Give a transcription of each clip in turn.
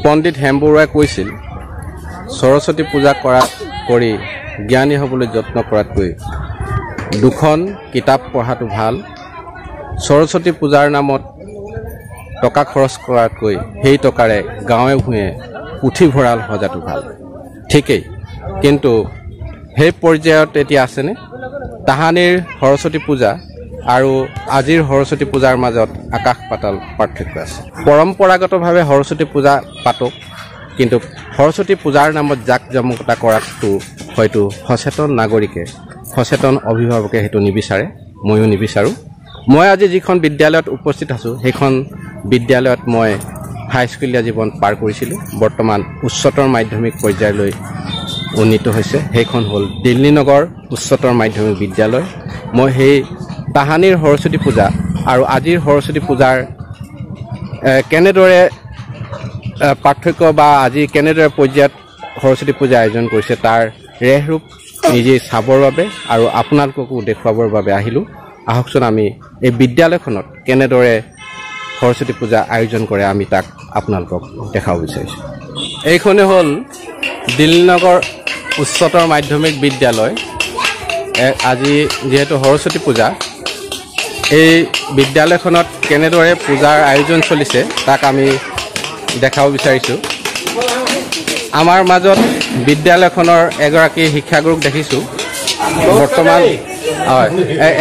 পণ্ডিত হেমবৰুৱাই কৈছিল সৰস্বতী পূজা কৰি জ্ঞানী হ'বলৈ যত্ন কৰাতকৈ দুখন কিতাপ পঢ়াটো ভাল সৰস্বতী পূজাৰ নামত টকা খৰচ কৰাতকৈ সেই টকাৰে গাঁৱে ভূঞে পুথিভঁৰাল সজাটো ভাল ঠিকেই কিন্তু সেই পৰ্যায়ত এতিয়া আছেনে তাহানিৰ সৰস্বতী পূজা আৰু আজিৰ সৰস্বতী পূজাৰ মাজত আকাশ পাতাল পাৰ্থক্য আছে পৰম্পৰাগতভাৱে সৰস্বতী পূজা পাতক কিন্তু সৰস্বতী পূজাৰ নামত জাকজমকতা কৰাটো হয়তো সচেতন নাগৰিকে সচেতন অভিভাৱকে হেতু নিবিচাৰে ময়ো নিবিচাৰো মই আজি যিখন বিদ্যালয়ত উপস্থিত আছো সেইখন বিদ্যালয়ত মই হাইস্কুলীয়া জীৱন পাৰ কৰিছিলোঁ বৰ্তমান উচ্চতৰ মাধ্যমিক পৰ্যায়লৈ উন্নীত হৈছে সেইখন হ'ল দিল্লীনগৰ উচ্চতৰ মাধ্যমিক বিদ্যালয় মই সেই তাহানিৰ সৰস্বতী পূজা আৰু আজিৰ সৰস্বতী পূজাৰ কেনেদৰে পাৰ্থক্য বা আজি কেনেদৰে পৰ্যায়ত সৰস্বতী পূজা আয়োজন কৰিছে তাৰ ৰেহৰূপ নিজে চাবৰ বাবে আৰু আপোনালোককো দেখুৱাবৰ বাবে আহিলোঁ আহকচোন আমি এই বিদ্যালয়খনত কেনেদৰে সৰস্বতী পূজা আয়োজন কৰে আমি তাক আপোনালোকক দেখাব বিচাৰিছোঁ এইখনে হ'ল দিল্লীনগৰ উচ্চতৰ মাধ্যমিক বিদ্যালয় আজি যেহেতু সৰস্বতী পূজা এই বিদ্যালয়খনত কেনেদৰে পূজাৰ আয়োজন চলিছে তাক আমি দেখাব বিচাৰিছোঁ আমাৰ মাজত বিদ্যালয়খনৰ এগৰাকী শিক্ষাগুৰুক দেখিছোঁ বৰ্তমান হয়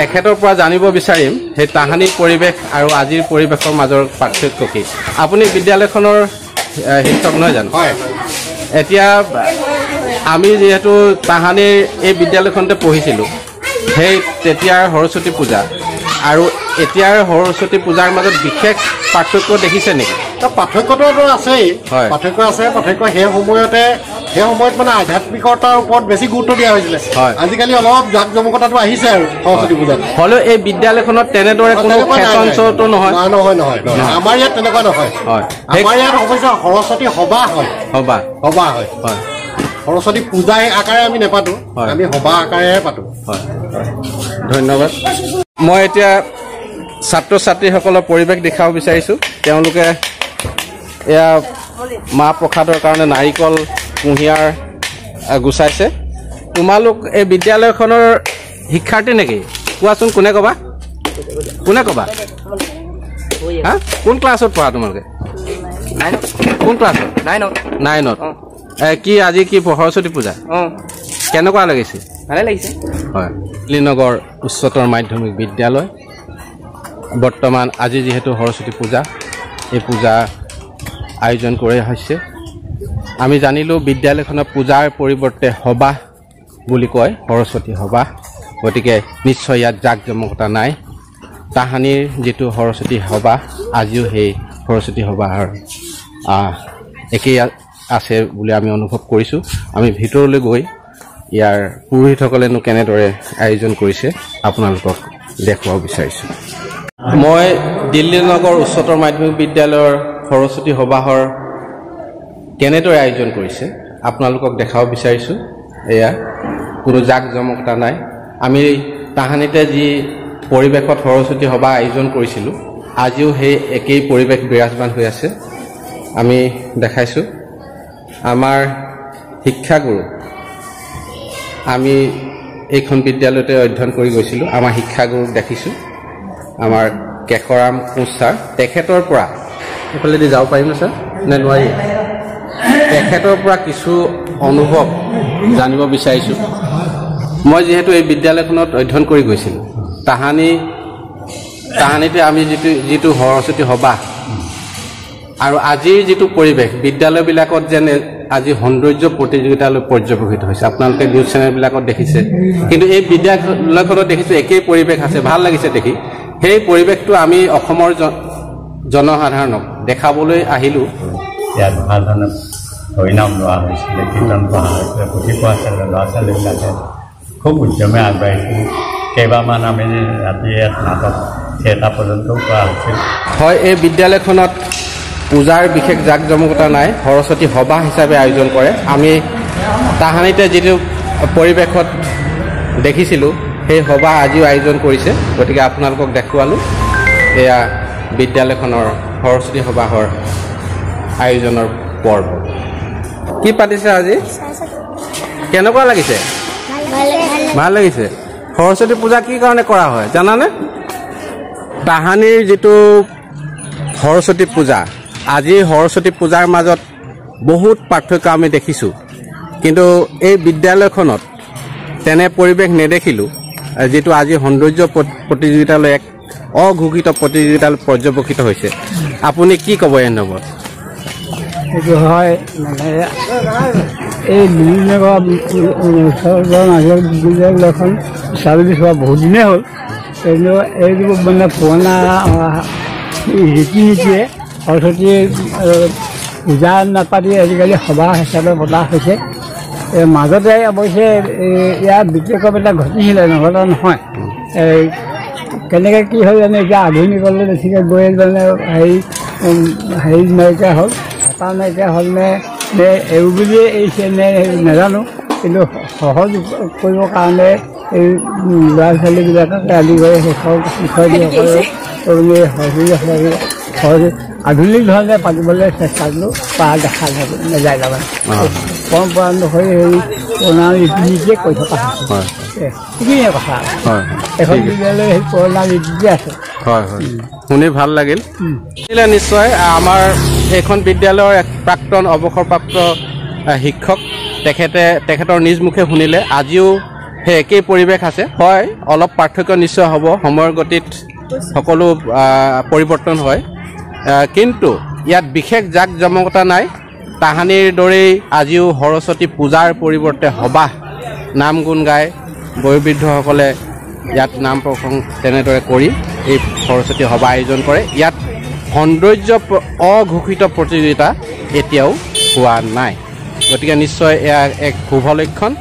এখেতৰ পৰা জানিব বিচাৰিম সেই তাহানিৰ পৰিৱেশ আৰু আজিৰ পৰিৱেশৰ মাজৰ পাৰ্থক্য কি আপুনি বিদ্যালয়খনৰ শিক্ষক নহয় জানো হয় এতিয়া আমি যেহেতু তাহানিৰ এই বিদ্যালয়খনতে পঢ়িছিলোঁ সেই তেতিয়াৰ সৰস্বতী পূজা আৰু এতিয়াৰ সৰস্বতী পূজাৰ মাজত বিশেষ পাৰ্থক্য দেখিছে নেকি পাৰ্থক্যটো আছেই পাৰ্থক্য আছে পাৰ্থক্য সেই সময়ত মানে আধ্যাত্মিকতাৰ ওপৰত বেছি গুৰুত্ব দিয়া হৈছিলে আজিকালি অলপ জাক জমকতাটো আহিছে আৰু সৰস্বতী পূজাত হ'লেও এই বিদ্যালয়খনত তেনেদৰে কোনো ফেশ্বন শ্ব'টো নহয় আমাৰ ইয়াত তেনেকুৱা নহয় আমাৰ ইয়াত অৱশ্যে সৰস্বতী সভা হয় সৰস্বতী পূজা আকাৰে আমি নেপাতো আমি সভা আকাৰেহে পাতো ধন্যবাদ মই এতিয়া ছাত্ৰ ছাত্ৰীসকলৰ পৰিৱেশ দেখাব বিচাৰিছোঁ তেওঁলোকে এয়া মা প্ৰসাদৰ কাৰণে নাৰিকল কুঁহিয়াৰ গুচাইছে তোমালোক এই বিদ্যালয়খনৰ শিক্ষাৰ্থী নেকি কোৱাচোন কোনে ক'বা হা কোন ক্লাছত পঢ়া তোমালোকে কোন ক্লাছত নাইনত কি আজি কি সৰস্বতী পূজা কেনেকুৱা লাগিছে ভালে লাগিছে হয় দিল্লীনগৰ উচ্চতৰ মাধ্যমিক বিদ্যালয় বৰ্তমান আজি যেহেতু সৰস্বতী পূজা এই পূজা আয়োজন কৰা হৈছে আমি জানিলোঁ বিদ্যালয়খনৰ পূজাৰ পৰিৱৰ্তে সভা বুলি কয় সৰস্বতী সভা গতিকে নিশ্চয় ইয়াত জাক জমকতা নাই তাহানিৰ যিটো সৰস্বতী সভা আজিও সেই সৰস্বতী সভাৰ একেই আছে বুলি আমি অনুভৱ কৰিছোঁ আমি ভিতৰলৈ গৈ ইয়াৰ পুৰোহিতসকলেনো কেনেদৰে আয়োজন কৰিছে আপোনালোকক দেখুৱাব বিচাৰিছোঁ মই দিল্লীনগৰ উচ্চতৰ মাধ্যমিক বিদ্যালয়ৰ সৰস্বতী সভাৰ কেনেদৰে আয়োজন কৰিছে আপোনালোকক দেখাব বিচাৰিছোঁ এয়া কোনো জাক জমকতা নাই আমি তাহানিতে যি পৰিৱেশত সৰস্বতী সভা আয়োজন কৰিছিলোঁ আজিও সেই একেই পৰিৱেশ বিৰাজমান হৈ আছে আমি দেখাইছোঁ আমাৰ শিক্ষাগুৰু আমি এইখন বিদ্যালয়তে অধ্যয়ন কৰি গৈছিলোঁ আমাৰ শিক্ষাগুৰুক দেখিছোঁ আমাৰ কেশৰাম কোঁচ ছাৰ তেখেতৰ পৰা এইফালেদি যাব পাৰিম ছাৰ নে নোৱাৰি তেখেতৰ পৰা কিছু অনুভৱ জানিব বিচাৰিছোঁ মই যিহেতু এই বিদ্যালয়খনত অধ্যয়ন কৰি গৈছিলোঁ তাহানিতে আমি যিটো সৰস্বতী সভা আৰু আজিৰ যিটো পৰিৱেশ বিদ্যালয়বিলাকত যেনে আজি সৌন্দৰ্য প্ৰতিযোগিতালৈ পৰ্যবেক্ষিত হৈছে আপোনালোকে নিউজ চেনেলবিলাকত দেখিছে কিন্তু এই বিদ্যালয়খনত দেখিছোঁ একেই পৰিৱেশ আছে ভাল লাগিছে দেখি সেই পৰিৱেশটো আমি অসমৰ জনসাধাৰণক দেখাবলৈ আহিলোঁ ইয়াত ভাল ধৰণে হৰিনাম লোৱা হৈছিলে কীৰ্তন কৰা হৈছিলে পুথি পোৱা আছিলে ল'ৰা ছোৱালীবিলাকে খুব উদ্যমে আগবাঢ়িছিল কেইবামান আমি ৰাতি ইয়াত নাটক থিয়েটাৰ পৰ্যন্তও কৰা হৈছিল হয় এই বিদ্যালয়খনত পূজাৰ বিশেষ জাক জমকতা নাই সৰস্বতী সভা হিচাপে আয়োজন কৰে আমি তাহানিতে যিটো পৰিৱেশত দেখিছিলোঁ সেই সভা আজিও আয়োজন কৰিছে গতিকে আপোনালোকক দেখুৱালোঁ এয়া বিদ্যালয়খনৰ সৰস্বতী সভাৰ আয়োজনৰ পৰ্ব কি পাতিছে আজি কেনেকুৱা লাগিছে ভাল লাগিছে সৰস্বতী পূজা কি কাৰণে কৰা হয় জানানে তাহানিৰ যেটো সৰস্বতী পূজা আজি সৰস্বতী পূজাৰ মাজত বহুত পাৰ্থক্য আমি দেখিছো কিন্তু এই বিদ্যালয়খনত তেনে পৰিবেশ নেদেখিলো যেটো আজি সৌন্দৰ্য প্ৰতিযোগিতালৈ এক অঘোষিত প্ৰতিযোগিতালৈ পৰ্যবেক্ষিত হৈছে আপুনি কি ক'ব এই নম্বৰত এইটো হয় মানে এই বিভিন্ন বিদ্যালয়খন চাৰ্ভিচ হোৱা বহুত দিনেই হ'ল কিন্তু এইটো মানে পুৰণা ৰীতি নীতিয়ে সৰস্বতী পূজা নাপাতি আজিকালি সভা হিচাপে পতা হৈছে মাজতে অৱশ্যে ইয়াৰ বিশেষকৈ এটা ঘটিছিলে নঘটা নহয় কেনেকৈ কি হ'ল জানে এতিয়া আধুনিকলৈ বেছিকৈ গৈ মানে হেৰি নাইকিয়া হ'ল হেঁপা নাইকিয়া হ'ল নে এই বুলিয়ে এৰিছে নে নাজানো কিন্তু সহজ কৰিবৰ কাৰণে এই ল'ৰা ছোৱালীবিলাককে আদি কৰি শিক্ষক শিক্ষয়িত্ৰীসকলে আধুনিক ধৰণে পাতিবলৈ চেষ্টা কৰিলোঁ পৰা দেখা নাযায় তাৰমানে পৰম্পৰা অনুসৰি সেই পুৰণা ৰীতি নীতিয়ে কৈ থকা হৈছে সেইখিনিয়ে কথা এখন বিদ্যালয় সেই পুৰণা ৰীতি আছে হয় হয় শুনি ভাল লাগিল নিশ্চয় আমাৰ এইখন বিদ্যালয়ৰ এক প্ৰাক্তন অৱসৰপ্ৰাপ্ত শিক্ষক তেখেতৰ নিজ মুখে শুনিলে আজিও সেই একেই পৰিৱেশ আছে হয় অলপ পাৰ্থক্য নিশ্চয় হ'ব সময়ৰ গতিত সকলো পৰিৱৰ্তন হয় কিন্তু ইয়াত বিশেষ জাক জমকতা নাই তাহানিৰ দৰেই আজিও সৰস্বতী পূজাৰ পৰিৱৰ্তে সবাহ নাম গুণ গাই বয়োবৃদ্ধসকলে ইয়াত নাম প্ৰসংগ তেনেদৰে কৰি এই সৰস্বতী সভা আয়োজন কৰে ইয়াত সৌন্দৰ্য অঘোষিত প্ৰতিযোগিতা এতিয়াও হোৱা নাই গতিকে নিশ্চয় এয়া এক শুভ লক্ষণ